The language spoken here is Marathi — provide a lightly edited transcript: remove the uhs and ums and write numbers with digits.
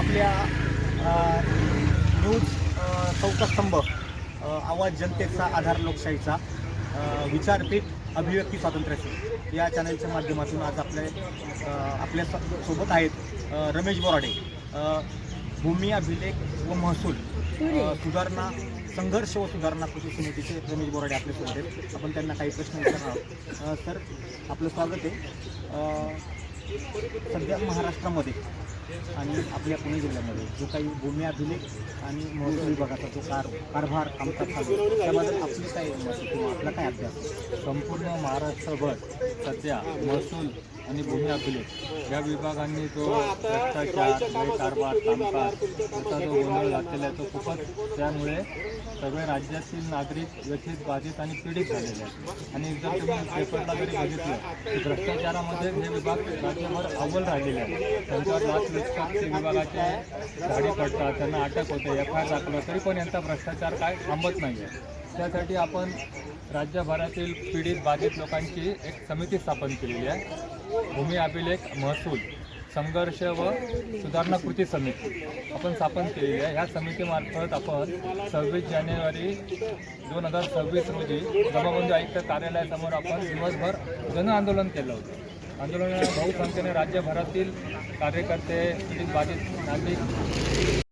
आपल्या न्यूज चौथा स्तंभ, आवाज जनतेचा आधार लोकशाहीचा, विचारपीठ अभिव्यक्ती स्वातंत्र्याची या चॅनलच्या माध्यमातून आज आपल्या सोबत आहेत रमेश बोराडे, भूमी अभिलेख व महसूल सुधारणा संघर्ष व सुधारणा कृती समितीचे रमेश बोराडे आपल्यासोबत आहेत. आपण त्यांना काही प्रश्न विचारणार आहोत. सर, आपलं स्वागत आहे. सध्या महाराष्ट्रामध्ये आणि आपल्या पुणे जिल्ह्यामध्ये जो काही भूमी अभिलेख आणि महसूल विभागाचा जो कारभार कामकाज चालू आहे त्याबद्दल आपली काय मत किंवा आपला काय अभ्यास? संपूर्ण महाराष्ट्रभर सध्या महसूल आणि भूमी अभिलेख या विभागांनी जो भ्रष्टाचार, गैरकारभार, कामकाज याचा जो गोंधळ घातलेला आहे तो खूपच, त्यामुळे सगळे राज्यातील नागरिक व्यथित, बाधित आणि पीडित झालेले आहेत. आणि जर तुम्ही पेपरला जरी बघितलं तर भ्रष्टाचारामध्ये हे विभाग राज्यभर अव्वल राहिलेले आहेत. त्यांच्यावर लाचलुचपत विभागाचे गाडी पडतात, त्यांना अटक होते, FIR दाखल, तरी पण यांचा भ्रष्टाचार काय थांबत नाही आहे. त्यासाठी आपण राज्यभरातील पीडित, बाधित लोकांची एक समिती स्थापन केलेली आहे, भूमी अभिलेख महसूल संघर्ष व सुधारणा कृती समिती आपण स्थापन केलेली आहे. ह्या समितीमार्फत आपण 26 जानेवारी 2026 रोजी जमाबंदी आयुक्त कार्यालयासमोर आपण दिवसभर जन आंदोलन केलं होतं. आंदोलनाला बहुसंख्येने राज्यभरातील कार्यकर्ते, पीडित, बाधित नागरिक